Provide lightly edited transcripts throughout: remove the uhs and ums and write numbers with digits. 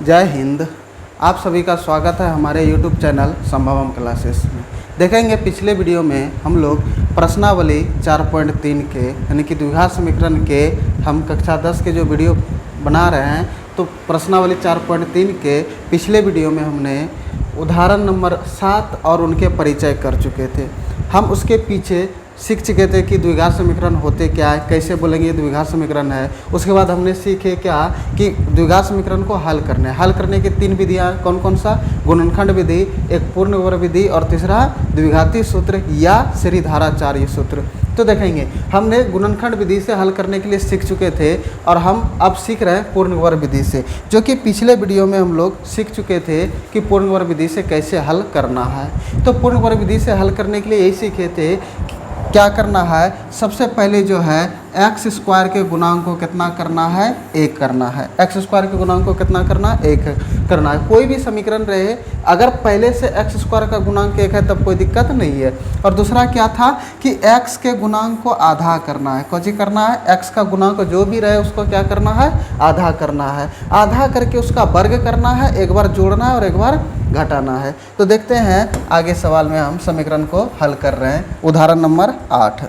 जय हिंद। आप सभी का स्वागत है हमारे YouTube चैनल संभवम क्लासेस में। देखेंगे पिछले वीडियो में हम लोग प्रश्नावली 4.3 के यानी कि द्विघात समीकरण के हम कक्षा 10 के जो वीडियो बना रहे हैं, तो प्रश्नावली 4.3 के पिछले वीडियो में हमने उदाहरण नंबर 7 और उनके परिचय कर चुके थे। हम उसके पीछे सीख चुके थे कि द्विघात समीकरण होते क्या है, कैसे बोलेंगे ये द्विघात समीकरण है। उसके बाद हमने सीखे क्या कि द्विघात समीकरण को हल करने की 3 विधियाँ कौन कौन सा, गुणनखंड विधि, एक पूर्ण वर्ग विधि और तीसरा द्विघाती सूत्र या श्रीधाराचार्य सूत्र। तो देखेंगे हमने गुणनखंड विधि से हल करने के लिए सीख चुके थे और हम अब सीख रहे हैं पूर्ण वर्ग विधि से, जो कि पिछले वीडियो में हम लोग सीख चुके थे कि पूर्ण वर्ग विधि से कैसे हल करना है। तो पूर्ण वर्ग विधि से हल करने के लिए यही सीखे थे क्या करना है। सबसे पहले जो है एक्स स्क्वायर के गुणांक को कितना करना है, 1 करना है। एक्स स्क्वायर के गुणांक को कितना करना है, 1 करना है। कोई भी समीकरण रहे अगर पहले से एक्स स्क्वायर का गुणांक 1 है तब कोई दिक्कत नहीं है। और दूसरा क्या था कि एक्स के गुणांक को आधा करना है। कौन करना है, एक्स का गुणांक जो भी रहे उसको क्या करना है, आधा करना है। आधा करके उसका वर्ग करना है, एक बार जोड़ना है और एक बार घटाना है। तो देखते हैं आगे सवाल में हम समीकरण को हल कर रहे हैं। उदाहरण नंबर 8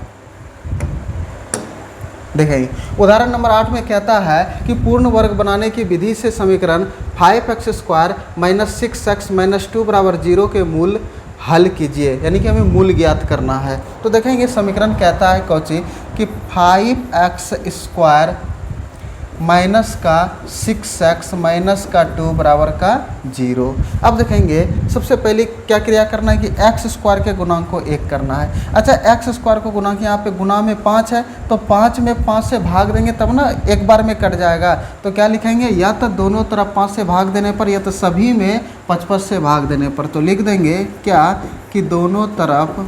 देखेंगे। उदाहरण नंबर 8 में कहता है कि पूर्ण वर्ग बनाने की विधि से समीकरण 5x square minus 6x minus 2 बराबर 0 के मूल हल कीजिए, यानी कि हमें मूल ज्ञात करना है। तो देखेंगे समीकरण कहता है कौची कि 5x स्क्वायर माइनस का 6x माइनस का 2 बराबर का 0। अब देखेंगे सबसे पहले क्या क्रिया करना है कि एक्स स्क्वायर के गुणांक को 1 करना है। अच्छा, एक्स स्क्वायर को गुणांक यहाँ पे गुणा में 5 है, तो 5 में 5 से भाग देंगे तब ना एक बार में कट जाएगा। तो क्या लिखेंगे, या तो दोनों तरफ 5 से भाग देने पर या तो सभी में 55 से भाग देने पर। तो लिख देंगे क्या कि दोनों तरफ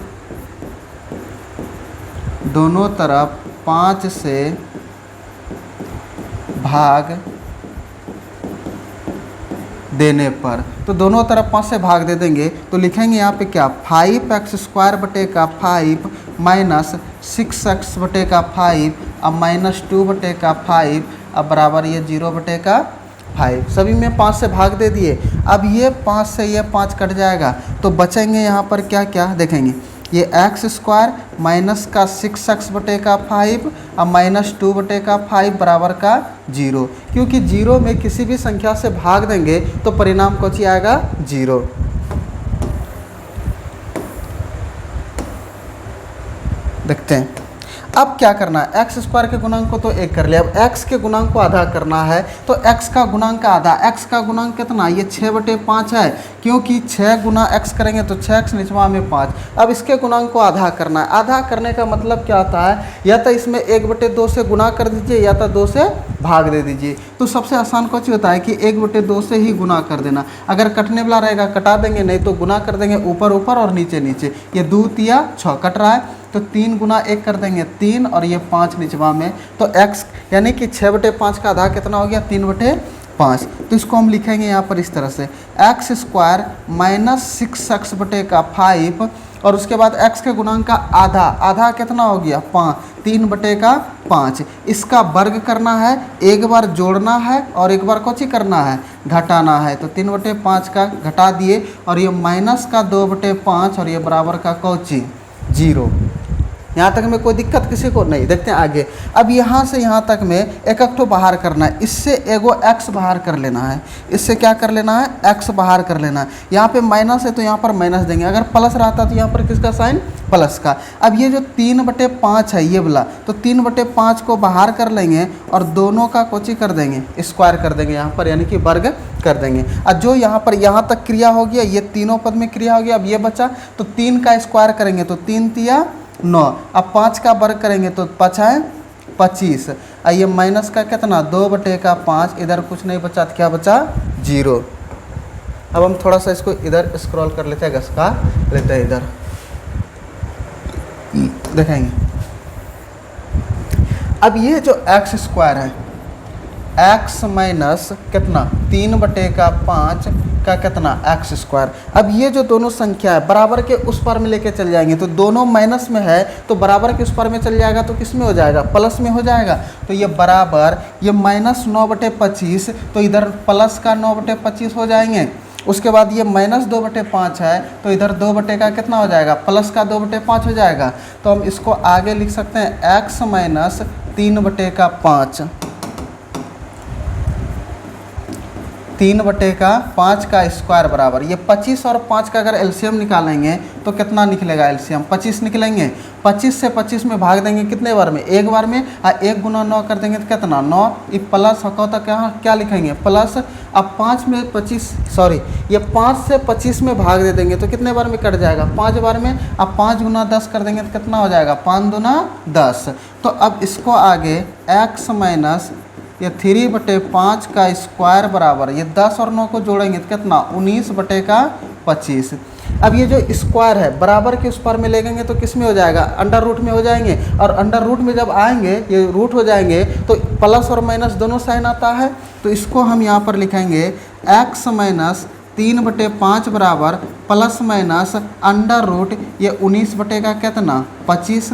5 से भाग देने पर। तो दोनों तरफ 5 से भाग दे देंगे तो लिखेंगे यहाँ पे क्या, 5x स्क्वायर बटे का 5 माइनस 6x बटे का 5 अब माइनस 2 बटे का 5 अब बराबर ये 0 बटे का 5। सभी में 5 से भाग दे दिए। अब ये 5 से ये 5 कट जाएगा तो बचेंगे यहाँ पर क्या क्या देखेंगे, ये एक्स स्क्वायर माइनस का 6x बटे का 5 और माइनस 2 बटे का 5 बराबर का 0। क्योंकि 0 में किसी भी संख्या से भाग देंगे तो परिणाम कौन आएगा, 0। देखते हैं अब क्या करना है। एक्स स्क्वायर के गुणांक को तो 1 कर लिया, अब एक्स के गुणांक को आधा करना है। तो एक्स का गुणांक का आधा, एक्स का गुणांक कितना, ये 6 बटे 5 है, क्योंकि 6 गुना एक्स करेंगे तो 6x निचवा में 5। अब इसके गुणांक को आधा करना है। आधा करने का मतलब क्या होता है, या तो इसमें 1/2 से गुना कर दीजिए या तो 2 से भाग दे दीजिए। तो सबसे आसान कुछ होता है कि 1/2 से ही गुना कर देना। अगर कटने वाला रहेगा कटा देंगे, नहीं तो गुना कर देंगे, ऊपर ऊपर और नीचे नीचे। ये 2 तिया 6 कट रहा है तो 3 गुना 1 कर देंगे 3 और ये 5 निचवा में। तो x यानी कि 6/5 का आधा कितना हो गया, 3/5। तो इसको हम लिखेंगे यहाँ पर इस तरह से, एक्स स्क्वायर माइनस 6x बटे का 5 और उसके बाद x के गुणांक का आधा, आधा कितना हो गया 5, 3/5। इसका वर्ग करना है, एक बार जोड़ना है और एक बार कौची करना है, घटाना है। तो 3/5 का घटा दिए और ये माइनस का 2/5 और ये बराबर का कौची 0। यहाँ तक में कोई दिक्कत किसी को नहीं। देखते हैं आगे। अब यहाँ से यहाँ तक में एक एक तो बाहर करना है, इससे एगो x बाहर कर लेना है, इससे क्या कर लेना है, x बाहर कर लेना है। यहाँ पे माइनस है तो यहाँ पर माइनस देंगे, अगर प्लस रहता तो यहाँ पर किसका साइन, प्लस का। अब ये जो 3/5 है ये वाला, तो 3/5 को बाहर कर लेंगे और दोनों का कोची कर देंगे, स्क्वायर कर देंगे यहाँ पर, यानी कि वर्ग कर देंगे। और जो यहाँ पर यहाँ तक क्रिया हो गया, ये तीनों पद में क्रिया हो गया। अब ये बचा तो 3 का स्क्वायर करेंगे तो 3 तिया 9, अब 5 का वर्ग करेंगे तो 5 है 25। और ये माइनस का कितना, 2/5, इधर कुछ नहीं बचा तो क्या बचा, 0। अब हम थोड़ा सा इसको इधर स्क्रॉल कर लेते हैं, घसका लेते हैं इधर, देखेंगे। अब ये जो एक्स स्क्वायर है, x माइनस कितना 3/5 का कितना x स्क्वायर। अब ये जो दोनों संख्या है बराबर के उस पार में लेके चल जाएंगे, तो दोनों माइनस में है तो बराबर के उस पार में चल जाएगा, तो किस में हो जाएगा, प्लस में हो जाएगा। तो ये बराबर ये -9/25, तो इधर प्लस का 9/25 हो जाएंगे। उसके बाद ये -2/5 है, तो इधर 2 बटे का कितना हो जाएगा, प्लस का 2/5 हो जाएगा। तो हम इसको आगे लिख सकते हैं x माइनस 3/5, 3/5 का स्क्वायर बराबर ये 25 और 5 का अगर एलसीएम निकालेंगे तो कितना निकलेगा, एलसीएम 25 निकलेंगे। 25 से 25 में भाग देंगे कितने बार में, एक बार में, और 1 गुना 9 कर देंगे तो कितना 9, ये प्लस हो तो क्या लिखेंगे प्लस। अब 5 में 25 सॉरी ये 5 से 25 में भाग दे देंगे तो कितने बार में कट जाएगा, 5 बार में। अब 5 गुना 10 कर देंगे तो कितना हो जाएगा, 5 दूना 10। तो अब इसको आगे x माइनस ये 3/5 का स्क्वायर बराबर ये 10 और 9 को जोड़ेंगे तो कितना 19/25। अब ये जो स्क्वायर है बराबर के उस पार में ले गएंगे तो किस में हो जाएगा, अंडर रूट में हो जाएंगे, और अंडर रूट में जब आएंगे ये रूट हो जाएंगे तो प्लस और माइनस दोनों साइन आता है। तो इसको हम यहाँ पर लिखेंगे x माइनस 3/5 बराबर प्लस माइनस अंडर रूट ये 19 बटे का कितना 25।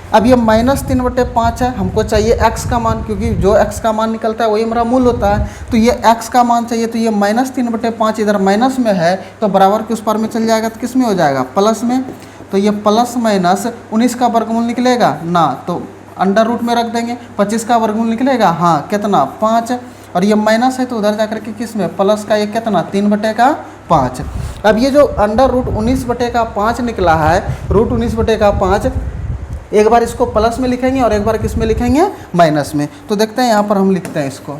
अब ये -3/5 है, हमको चाहिए x का मान, क्योंकि जो x का मान निकलता है वही हमारा मूल होता है। तो ये x का मान चाहिए, तो ये -3/5 इधर माइनस में है तो बराबर के उस पार में चल जाएगा तो किस में हो जाएगा, प्लस में। तो ये प्लस माइनस 19 का वर्गमूल निकलेगा ना, तो अंडर रूट में रख देंगे। 25 का वर्गमूल निकलेगा, हाँ कितना 5, और ये माइनस है तो उधर जाकर के किस में प्लस का ये कितना 3/5। अब ये जो अंडर रूट 19/5 निकला है, रूट 19/5, एक बार इसको प्लस में लिखेंगे और एक बार किस में लिखेंगे, माइनस में। तो देखते हैं यहाँ पर हम लिखते हैं इसको,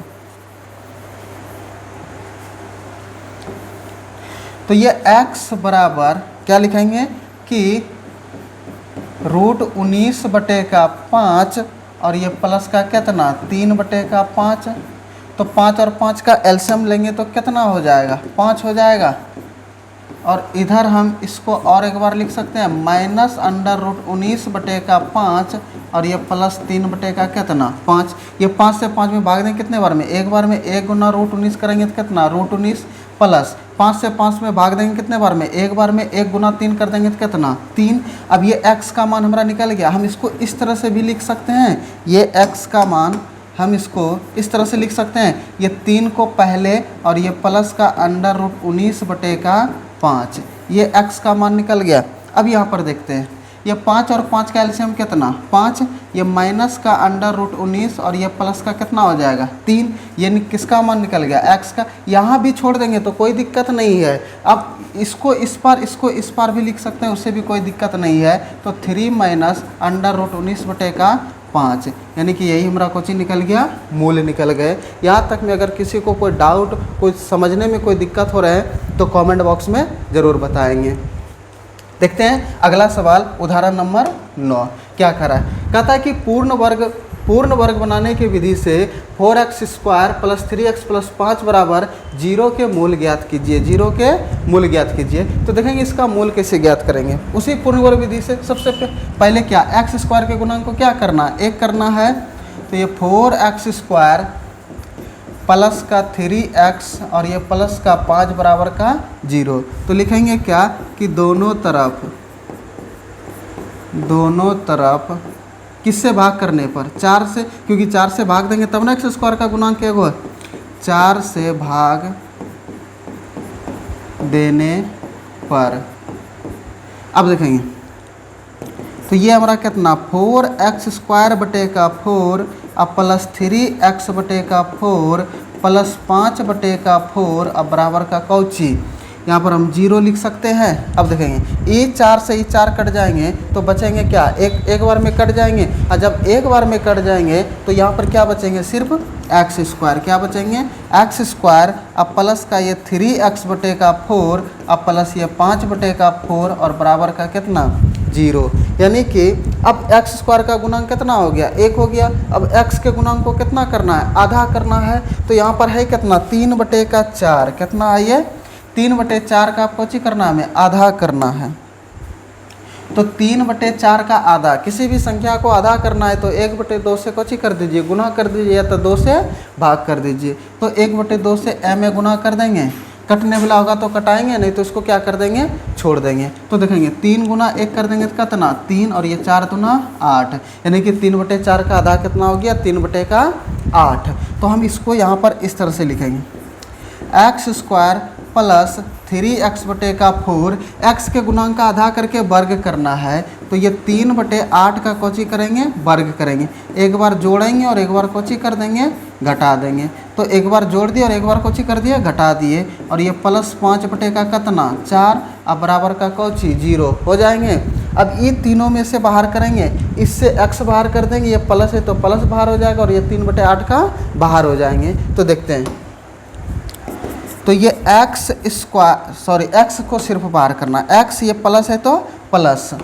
तो ये x बराबर क्या लिखेंगे कि रूट 19/5 और ये प्लस का कितना 3/5। तो 5 और 5 का एलसीएम लेंगे तो कितना हो जाएगा, 5 हो जाएगा। और इधर हम इसको और एक बार लिख सकते हैं माइनस अंडर रूट 19/5 और ये प्लस 3 का कितना 5। ये 5 से 5 में भाग देंगे कितने बार में, एक बार में। 1 गुना रूट 19 करेंगे तो कितना रूट 19 प्लस 5 से 5 में भाग देंगे कितने बार में, एक बार में। 1 गुना 3 कर देंगे तो कितना 3। अब ये x का मान हमारा निकल गया। हम इसको इस तरह से भी लिख सकते हैं, ये x का मान हम इसको इस तरह से लिख सकते हैं, ये 3 को पहले और ये प्लस का अंडर रूट 19/5, ये x का मान निकल गया। अब यहाँ पर देखते हैं, ये 5 और 5 का एलसीएम कितना 5, ये माइनस का अंडर रूट 19 और ये प्लस का कितना हो जाएगा 3, ये किसका मान निकल गया x का। यहाँ भी छोड़ देंगे तो कोई दिक्कत नहीं है। अब इसको इस पार, इसको इस पार भी लिख सकते हैं, उससे भी कोई दिक्कत नहीं है। तो 3 माइनस अंडर रूट 19/5, यानी कि यही हमारा कोची निकल गया, मूल निकल गए। यहाँ तक में अगर किसी को कोई डाउट, कोई समझने में कोई दिक्कत हो रहा है तो कमेंट बॉक्स में ज़रूर बताएंगे। देखते हैं अगला सवाल, उदाहरण नंबर 9 क्या कह रहा है। कहता है कि पूर्ण वर्ग बनाने की विधि से 4x² प्लस 3x प्लस 5 बराबर 0 के मूल ज्ञात कीजिए, 0 के मूल ज्ञात कीजिए। तो देखेंगे इसका मूल कैसे ज्ञात करेंगे, उसी पूर्ण वर्ग विधि से। सबसे पहले क्या x² के गुणांक को क्या करना है, 1 करना है। तो ये 4x² प्लस का 3x और ये प्लस का 5 बराबर का 0। तो लिखेंगे क्या कि दोनों तरफ किससे भाग करने पर, 4 से, क्योंकि 4 से भाग देंगे तब ना x² का गुणांक क्या होगा, 4 से भाग देने पर। अब देखेंगे तो ये हमारा कितना 4x² बटे का 4 अब प्लस 3x बटे का 4 प्लस 5 बटे का 4 अब बराबर का कौची, यहाँ पर हम 0 लिख सकते हैं। अब देखेंगे ये 4 से ये 4 कट जाएंगे तो बचेंगे क्या, एक बार में कट जाएंगे। और जब एक बार में कट जाएंगे तो यहाँ पर क्या बचेंगे, सिर्फ x²। क्या बचेंगे x², अब प्लस का ये 3x बटे का 4 अब प्लस ये 5 बटे का 4 और बराबर का कितना 0। यानी कि अब x² का गुणांक कितना हो गया, 1 हो गया। अब x के गुणांक को कितना करना है, आधा करना है। तो यहाँ पर है कितना 3/4, कितना है ये 3/4 का आपको ची करना है, हमें आधा करना है। तो 3/4 का आधा, किसी भी संख्या को आधा करना है तो 1/2 से कुछ ही कर दीजिए, गुना कर दीजिए, या तो 2 से भाग कर दीजिए। तो 1/2 से m में गुना कर देंगे, कटने वाला होगा तो कटाएंगे, नहीं तो इसको क्या कर देंगे, छोड़ देंगे। तो देखेंगे 3 गुना 1 कर देंगे तो कितना 3, और ये 4 दूना 8, यानी कि 3/4 का आधा कितना हो गया 3/8। तो हम इसको यहाँ पर इस तरह से लिखेंगे, x² प्लस 3x/4, x के गुणांक का आधा करके वर्ग करना है, तो ये 3/8 का कोची करेंगे, वर्ग करेंगे। एक बार जोड़ेंगे और एक बार कोची कर देंगे, घटा देंगे। तो एक बार जोड़ दिए और एक बार कोची कर दिए, घटा दिए, और ये प्लस 5 का कितना 4, अब बराबर का कोची 0 हो जाएंगे। अब ये तीनों में से बाहर करेंगे, इससे x बाहर कर देंगे, ये प्लस है तो प्लस बाहर हो जाएगा, और ये 3/8 का बाहर हो जाएंगे। तो देखते हैं, तो ये x को सिर्फ बाहर करना, x ये प्लस है तो प्लस,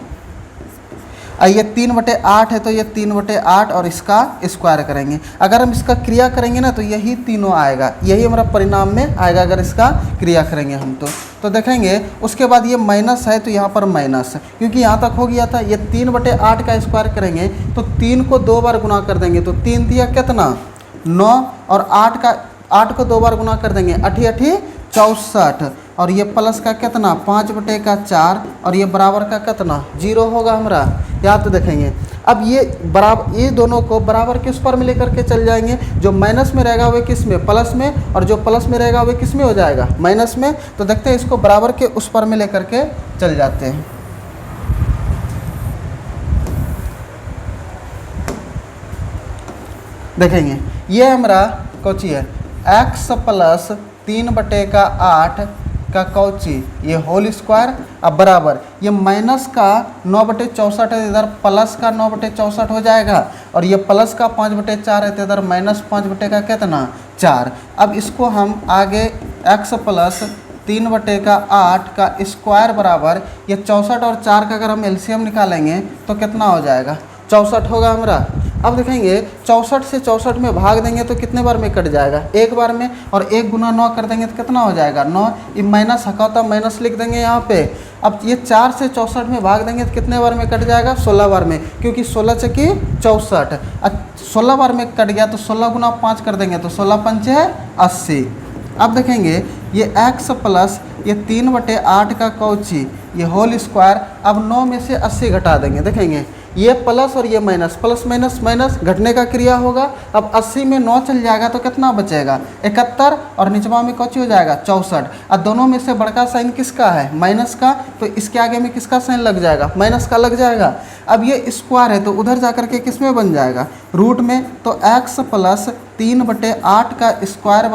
ये 3/8 है तो ये 3/8 और इसका स्क्वायर करेंगे। अगर हम इसका क्रिया करेंगे ना तो यही तीनों आएगा, यही हमारा परिणाम में आएगा अगर इसका क्रिया करेंगे हम तो देखेंगे। उसके बाद ये माइनस है तो यहाँ पर माइनस, क्योंकि यहाँ तक हो गया था। ये 3/8 का स्क्वायर करेंगे तो 3 को 2 बार गुना कर देंगे, तो 3 दिया कितना 9, और 8 को 2 बार गुना कर देंगे, 8 8 64, और ये प्लस का कितना 5/4, और ये बराबर का कितना 0 होगा हमारा। यहाँ तो देखेंगे अब ये बराबर, ये दोनों को बराबर के उस पर में लेकर के चल जाएंगे। जो माइनस में रहेगा वे किस में, प्लस में, और जो प्लस में रहेगा वे किस में हो जाएगा, माइनस में। तो देखते हैं इसको बराबर के उस पर में लेकर के चल जाते हैं। देखेंगे ये हमारा कौची है, x प्लस 3/8 का कौची, ये होल स्क्वायर, अब बराबर ये माइनस का 9/64 है, इधर प्लस का 9/64 हो जाएगा, और ये प्लस का 5/4 है तो इधर माइनस 5 का कितना 4। अब इसको हम आगे x प्लस 3/8 का स्क्वायर बराबर ये 64 और 4 का अगर हम एलसीएम निकालेंगे तो कितना हो जाएगा 64 होगा हमारा। अब देखेंगे 64 से 64 में भाग देंगे तो कितने बार में कट जाएगा, एक बार में, और 1 गुना 9 कर देंगे तो कितना हो जाएगा 9। ये माइनस हकाता माइनस लिख देंगे यहाँ पे। अब ये 4 से 64 में भाग देंगे तो कितने बार में कट जाएगा 16 बार में, क्योंकि 16 से की 64, 16 बार में कट गया तो 16 गुना 5 कर देंगे तो 16 पंच है 80। अब देखेंगे ये x प्लस ये 3/8 का कौची, ये होल स्क्वायर, अब 9 में से 80 घटा देंगे। देखेंगे ये प्लस और ये माइनस, प्लस माइनस माइनस घटने का क्रिया होगा। अब 80 में 9 चल जाएगा तो कितना बचेगा 71, और निचवा में कौची हो जाएगा 64। अब दोनों में से बड़का साइन किसका है, माइनस का, तो इसके आगे में किसका साइन लग जाएगा, माइनस का लग जाएगा। अब ये स्क्वायर है तो उधर जाकर के किस में बन जाएगा, रूट में। तो x प्लस 3/8 का स्क्वायर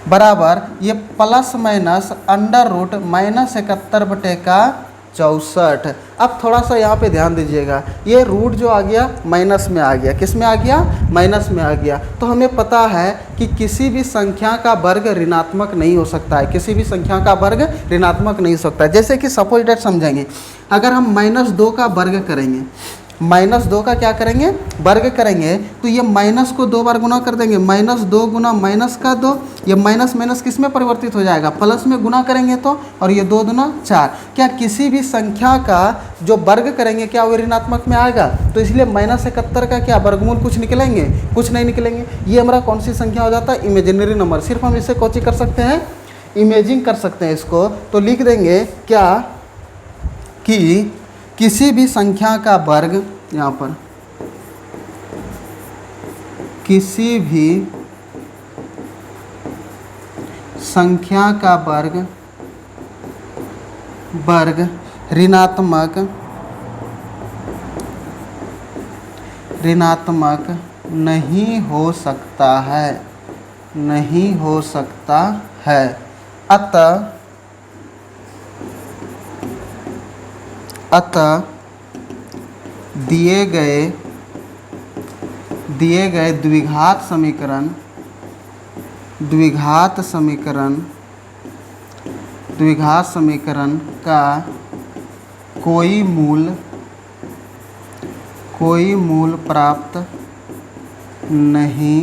बराबर ये plus minus under root minus 71/64। अब थोड़ा सा यहाँ पे ध्यान दीजिएगा, ये रूट जो आ गया माइनस में आ गया, किस में आ गया, माइनस में आ गया। तो हमें पता है कि किसी भी संख्या का वर्ग ऋणात्मक नहीं हो सकता है, किसी भी संख्या का वर्ग ऋणात्मक नहीं हो सकता है। जैसे कि सपोज डेट समझेंगे, अगर हम -2 का वर्ग करेंगे, -2 का क्या करेंगे, वर्ग करेंगे, तो ये माइनस को 2 बार गुना कर देंगे, -2 गुना माइनस का 2, ये माइनस माइनस किस में परिवर्तित हो जाएगा, प्लस में गुना करेंगे तो, और ये 2 दूना 4। क्या किसी भी संख्या का जो वर्ग करेंगे क्या वो ऋणात्मक में आएगा, तो इसलिए -71 का क्या वर्गमूल कुछ निकलेंगे, कुछ नहीं निकलेंगे। ये हमारा कौन सी संख्या हो जाता है, इमेजिनरी नंबर। सिर्फ हम इसे कोची कर सकते हैं, इमेजिंग कर सकते हैं इसको। तो लिख देंगे क्या कि किसी भी संख्या का वर्ग, यहाँ पर किसी भी संख्या का वर्ग ऋणात्मक नहीं हो सकता है, नहीं हो सकता है। अतः दिए गए द्विघात समीकरण का कोई मूल प्राप्त नहीं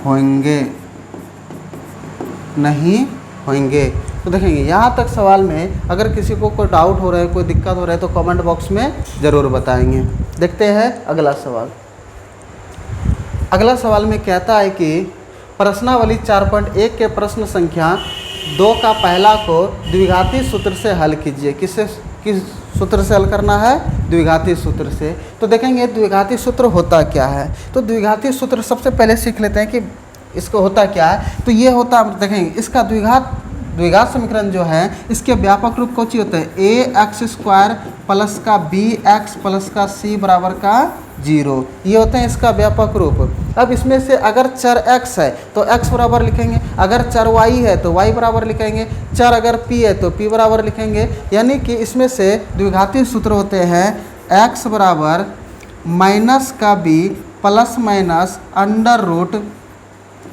होंगे। तो देखेंगे यहाँ तक सवाल में अगर किसी को कोई डाउट हो रहा है, कोई दिक्कत हो रहा है तो कमेंट बॉक्स में ज़रूर बताएंगे। देखते हैं अगला सवाल। अगला सवाल में कहता है कि प्रश्नावली 4.1 के प्रश्न संख्या 2 का पहला को द्विघाती सूत्र से हल कीजिए। किस सूत्र से हल करना है? द्विघाती सूत्र से। तो देखेंगे द्विघाती सूत्र होता क्या है। तो द्विघाती सूत्र सबसे पहले सीख लेते हैं कि इसको होता क्या है। तो ये होता, देखेंगे इसका द्विघात समीकरण जो है इसके व्यापक रूप कौन सी होता है? ax² प्लस का bx प्लस का c बराबर का 0, ये होते हैं इसका व्यापक रूप। अब इसमें से अगर चर x है तो x बराबर लिखेंगे, अगर चर y है तो y बराबर लिखेंगे, चर अगर p है तो p बराबर लिखेंगे। यानी कि इसमें से द्विघाती सूत्र होते हैं x बराबर माइनस का b plus minus under root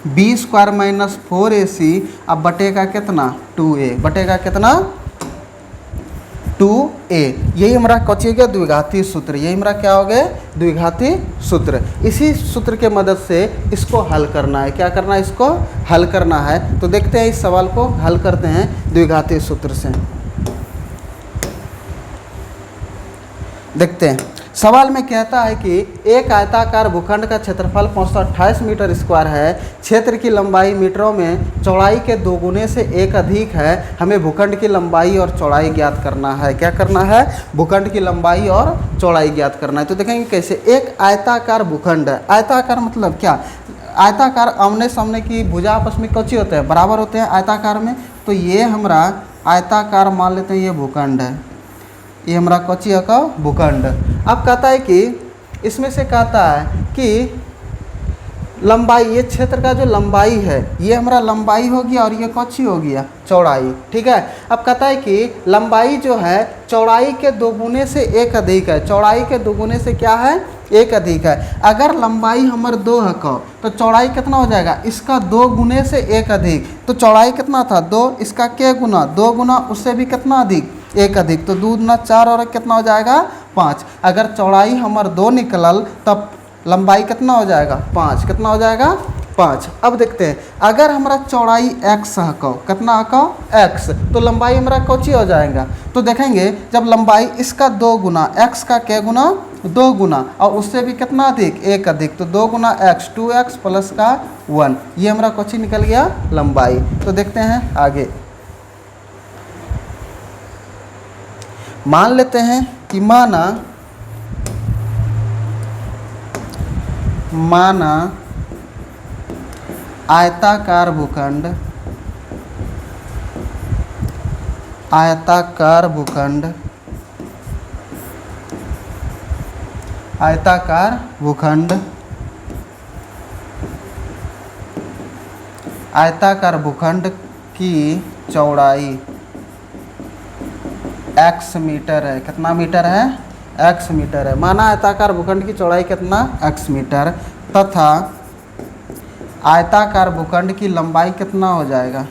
b² minus 4ac अब बटेगा कितना? 2a, बटेगा कितना? 2a। यही हमारा कौची हो गया? द्विघाती सूत्र। यही हमारा क्या हो गया? द्विघाती सूत्र। इसी सूत्र के मदद से इसको हल करना है। क्या करना है? इसको हल करना है। तो देखते हैं इस सवाल को हल करते हैं द्विघाती सूत्र से। देखते हैं सवाल में कहता है कि एक आयताकार भूखंड का क्षेत्रफल 528 मीटर स्क्वायर है, क्षेत्र की लंबाई मीटरों में, चौड़ाई के 2 गुने से 1 अधिक है। हमें भूखंड की लंबाई और चौड़ाई ज्ञात करना है। क्या करना है? भूखंड की लंबाई और चौड़ाई ज्ञात करना है। तो देखेंगे कैसे। एक आयताकार भूखंड है। आयताकार मतलब क्या? आयताकार आमने सामने की भुजा आपस में कौची होते हैं? बराबर होते हैं आयताकार में। तो ये हमारा आयताकार मान लेते हैं, ये भूखंड है, ये हमारा कौची है का? भूखंड। अब कहता है कि इसमें से कहता है कि लंबाई, ये क्षेत्र का जो लंबाई है ये हमारा लंबाई हो गया और ये कौची हो गया? चौड़ाई। ठीक है। अब कहता है कि लंबाई जो है चौड़ाई के 2 गुने से 1 अधिक है। चौड़ाई के 2 गुने से क्या है? 1 अधिक है। अगर लंबाई हमार 2 है को तो चौड़ाई कितना हो जाएगा? इसका 2 गुने से 1 अधिक। तो चौड़ाई कितना था? 2, इसका क्या गुना? 2 गुना, उससे भी कितना अधिक? 1 अधिक। तो 2 गुना 4 और कितना हो जाएगा? 5। अगर चौड़ाई हमार 2 निकलल तब लंबाई कितना हो जाएगा? 5। कितना हो जाएगा? 5। अब देखते हैं अगर हमारा चौड़ाई x है को, कितना है? x, तो लंबाई हमारा कौची हो जाएगा? तो देखेंगे जब लंबाई इसका 2 गुना, x का क्या गुना? 2 गुना, और उससे भी कितना अधिक? 1 अधिक। तो 2 गुना x, 2x प्लस का 1, ये हमारा कौची निकल गया? लंबाई। तो देखते हैं आगे। मान लेते हैं कि माना आयताकार भूखंड, आयताकार भूखंड की चौड़ाई x मीटर है। कितना मीटर है? x मीटर है। माना आयताकार भूखंड की चौड़ाई कितना? x मीटर, तथा आयताकार भूखंड की लंबाई कितना हो जाएगा?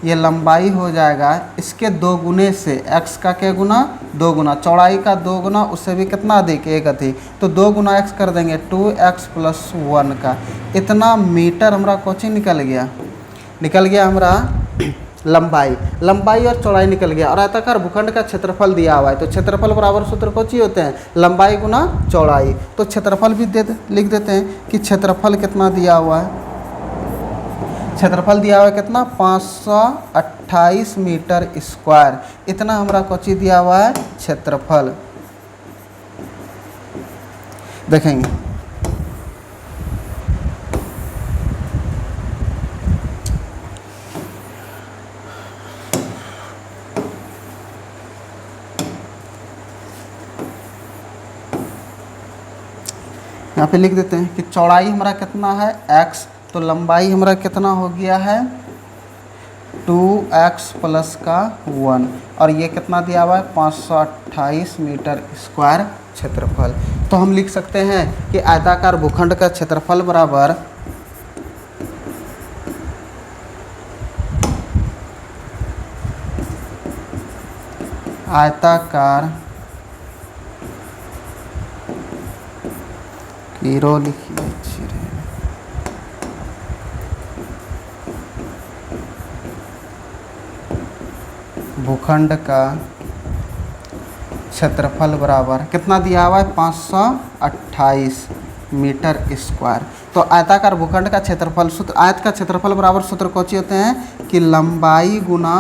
ये लंबाई हो जाएगा इसके 2 गुने से, x का क्या गुना? 2 गुना, चौड़ाई का 2 गुना, उससे भी कितना अधिक? 1 अधिक। तो 2 गुना x कर देंगे 2x प्लस 1 का, इतना मीटर हमारा कौची निकल गया? निकल गया हमारा लंबाई और चौड़ाई निकल गया। और आयताकार भूखंड का क्षेत्रफल दिया हुआ है। तो क्षेत्रफल बराबर सूत्र कौची होते हैं? लंबाई गुना चौड़ाई। तो क्षेत्रफल भी लिख देते हैं कि क्षेत्रफल कितना दिया हुआ है? क्षेत्रफल दिया हुआ है कितना? 528 मीटर स्क्वायर, इतना हमारा कौची दिया हुआ है? क्षेत्रफल। देखेंगे यहाँ पे लिख देते हैं कि चौड़ाई हमारा कितना है? x, तो लंबाई हमारा कितना हो गया है? 2x प्लस का 1, और ये कितना दिया हुआ है? 528 मीटर स्क्वायर क्षेत्रफल। तो हम लिख सकते हैं कि आयताकार भूखंड का क्षेत्रफल बराबर आयताकार हीरो लिखिए अच्छी रहे, भूखंड का क्षेत्रफल बराबर कितना दिया हुआ है 528 मीटर स्क्वायर। तो आयताकार भूखंड का क्षेत्रफल सूत्र, आयत का क्षेत्रफल बराबर सूत्र कौन होते हैं कि लंबाई गुना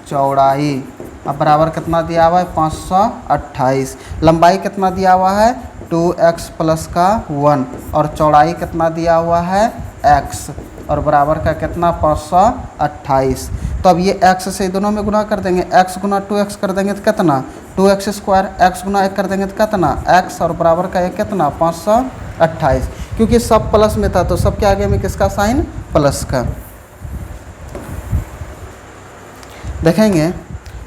चौड़ाई। अब बराबर कितना दिया हुआ है 528। लंबाई कितना दिया हुआ है 2x प्लस का 1 और चौड़ाई कितना दिया हुआ है x और बराबर का कितना 528। तो अब ये x से दोनों में गुना कर देंगे, x गुना 2x कर देंगे तो कितना 2x स्क्वायर, x गुना 1 कर देंगे तो कितना x और बराबर का एक कितना 528। क्योंकि सब प्लस में था तो सब के आगे में किसका साइन प्लस का। देखेंगे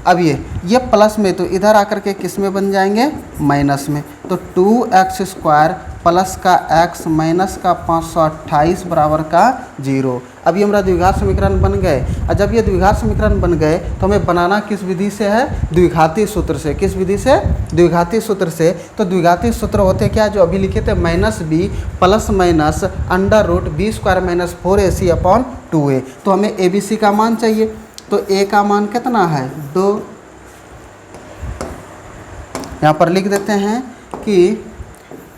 अब ये प्लस में तो इधर आकर के किस में बन जाएंगे माइनस में। तो 2x स्क्वायर प्लस का x माइनस का 528 बराबर का 0। अब ये हमारा द्विघात समीकरण बन गए। और जब ये द्विघात समीकरण बन गए तो हमें बनाना किस विधि से है द्विघाती सूत्र से। किस विधि से द्विघाती सूत्र से। तो द्विघाती सूत्र होते क्या जो अभी लिखे थे minus B plus minus under root B square minus 4ac upon 2a। तो हमें abc का मान चाहिए। तो a का मान कितना है 2। यहाँ पर लिख देते हैं कि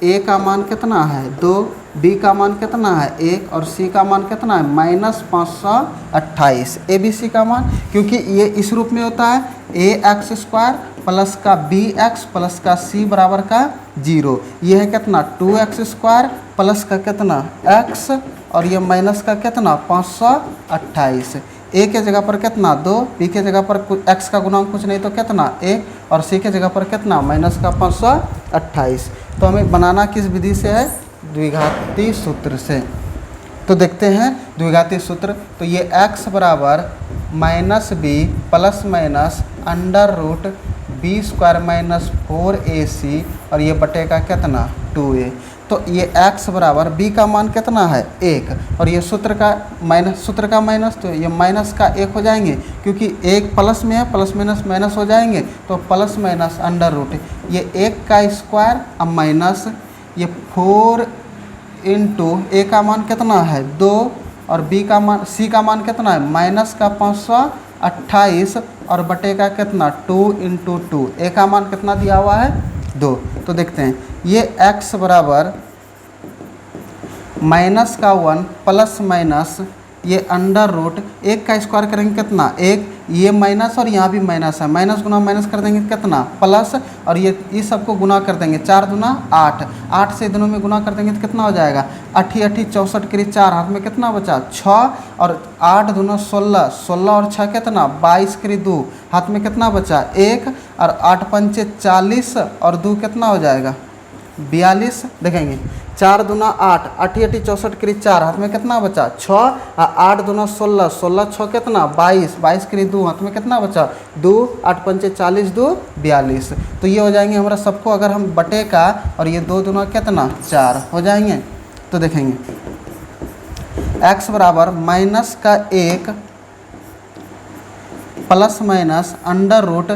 a का मान कितना है 2, b का मान कितना है 1 और c का मान कितना है माइनस 528। abc का मान क्योंकि ये इस रूप में होता है ax स्क्वायर प्लस का bx प्लस का c बराबर का 0। ये है कितना 2x स्क्वायर प्लस का कितना x और ये माइनस का कितना 528। a के जगह पर कितना 2, b के जगह पर x का गुणांक कुछ नहीं तो कितना 1 और c के जगह पर कितना माइनस का 528। तो हमें बनाना किस विधि से है द्विघाती सूत्र से। तो देखते हैं द्विघाती सूत्र। तो ये x बराबर minus B plus minus under root B square minus 4ac और ये बटे का कितना 2a। तो ये x बराबर b का मान कितना है 1 और ये सूत्र का माइनस तो ये माइनस का 1 हो जाएंगे क्योंकि 1 प्लस में है, प्लस माइनस माइनस हो जाएंगे तो प्लस माइनस अंडर रूट ये 1 का स्क्वायर अब माइनस ये 4 इंटू a का मान कितना है 2 और b का मान c का मान कितना है माइनस का 528 और बटे का कितना 2 इंटू 2। a का मान कितना दिया हुआ है 2। तो देखते हैं ये x बराबर माइनस का 1 प्लस माइनस ये अंडर रूट 1 का स्क्वायर करेंगे कितना 1, ये माइनस और यहाँ भी माइनस है, माइनस गुना माइनस कर देंगे कितना प्लस और ये इस सबको गुना कर देंगे 4 दूना 8, 8 से दोनों में गुना कर देंगे तो कितना हो जाएगा 8 8 64 करीब 4 हाथ में कितना बचा 6 और 8 दूना 16, 16 और 6 कितना 22 करीब 2 हाथ में कितना बचा 1 और 8 पंचे 40 और 2 कितना हो जाएगा 42। देखेंगे 4 दूना 8, 8 8 64 करीब 4 हाथ में कितना बचा 6 और 8 दूना 16, 16 6 कितना 22, 22 करीब 2 हाथ में कितना बचा 2, 8 पंचे 40 2 42। तो ये हो जाएंगे हमारा सबको अगर हम बटे का और ये 2 दूना कितना 4 हो जाएंगे। तो देखेंगे x बराबर माइनस का 1 प्लस माइनस अंडर रूट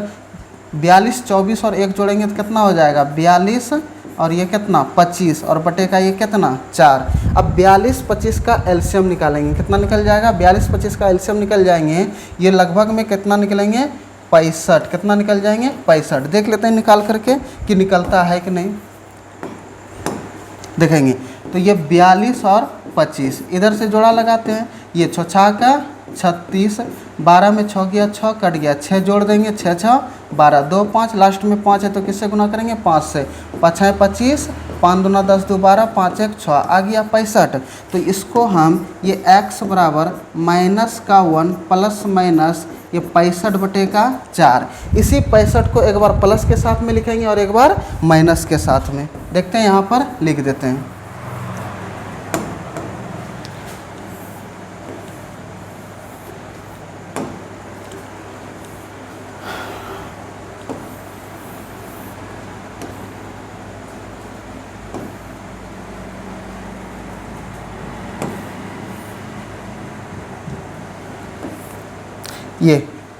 42, 24 और 1 जोड़ेंगे तो कितना हो जाएगा 42 और ये कितना 25 और बटे का ये कितना 4। अब 42 25 का एलसीएम निकालेंगे कितना निकल जाएगा 42 25 का एलसीएम निकल जाएंगे ये लगभग में कितना निकलेंगे 65। कितना निकल जाएंगे 65। देख लेते हैं निकाल करके कि निकलता है कि नहीं। देखेंगे तो ये 42 और 25 इधर से जोड़ा लगाते हैं ये 6 6 का 36, 12 में 6 गया 6 कट गया 6 जोड़ देंगे 6 6 12 2 5 लास्ट में 5 है तो किससे गुना करेंगे 5 से 5 है 25, 5 दूना 10 2 12 5 1 6 आ गया 65। तो इसको हम ये x बराबर माइनस का 1 प्लस माइनस ये 65 बटे का 4। इसी 65 को एक बार प्लस के साथ में लिखेंगे और एक बार माइनस के साथ में। देखते हैं यहाँ पर लिख देते हैं ये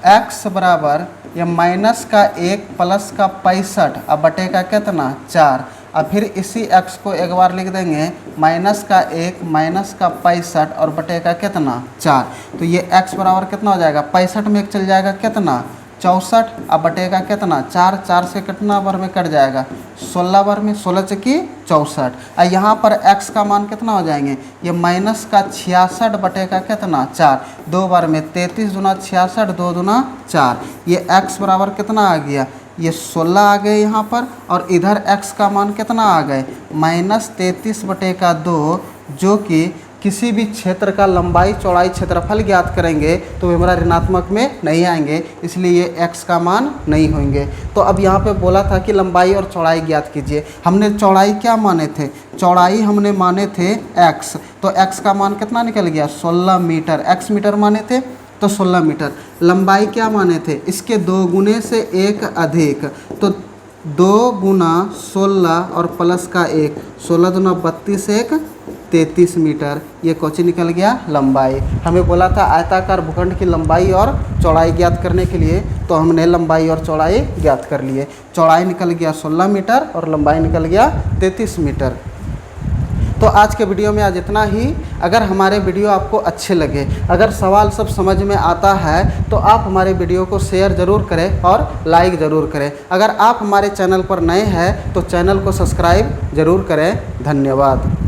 x बराबर ये माइनस का 1 प्लस का 65 अब बटे का कितना 4। अब फिर इसी x को एक बार लिख देंगे माइनस का 1 माइनस का 65 और बटे का कितना 4। तो ये x बराबर कितना हो जाएगा 65 में 1 चल जाएगा कितना 64, अब बटेगा कितना 4, 4 से कितना बार में कट जाएगा 16 बार में, 16 चौकी 64। और यहाँ पर x का मान कितना हो जाएंगे, ये माइनस का 66 बटेगा कितना 4, 2 बार में 33 दूना 66, 2 दूना 4, ये x बराबर कितना आ गया, ये 16 आ गए यहाँ पर, और इधर x का मान कितना आ गए -33/2, जो कि किसी भी क्षेत्र का लंबाई चौड़ाई क्षेत्रफल ज्ञात करेंगे तो वे हमारा ऋणात्मक में नहीं आएंगे, इसलिए ये x का मान नहीं होंगे। तो अब यहाँ पे बोला था कि लंबाई और चौड़ाई ज्ञात कीजिए। हमने चौड़ाई क्या माने थे, चौड़ाई हमने माने थे x, तो x का मान कितना निकल गया 16 मीटर, x मीटर माने थे तो 16 मीटर। लंबाई क्या माने थे, इसके 2 गुने से 1 अधिक, तो 2 गुना 16 और प्लस का 1, 16 दूना 32, 1 33 मीटर, ये कोची निकल गया लंबाई। हमें बोला था आयताकार भूखंड की लंबाई और चौड़ाई ज्ञात करने के लिए, तो हमने लंबाई और चौड़ाई ज्ञात कर लिए। चौड़ाई निकल गया 16 मीटर और लंबाई निकल गया 33 मीटर। तो आज के वीडियो में आज इतना ही। अगर हमारे वीडियो आपको अच्छे लगे, अगर सवाल सब समझ में आता है तो आप हमारे वीडियो को शेयर ज़रूर करें और लाइक ज़रूर करें। अगर आप हमारे चैनल पर नए हैं तो चैनल को सब्सक्राइब ज़रूर करें। धन्यवाद।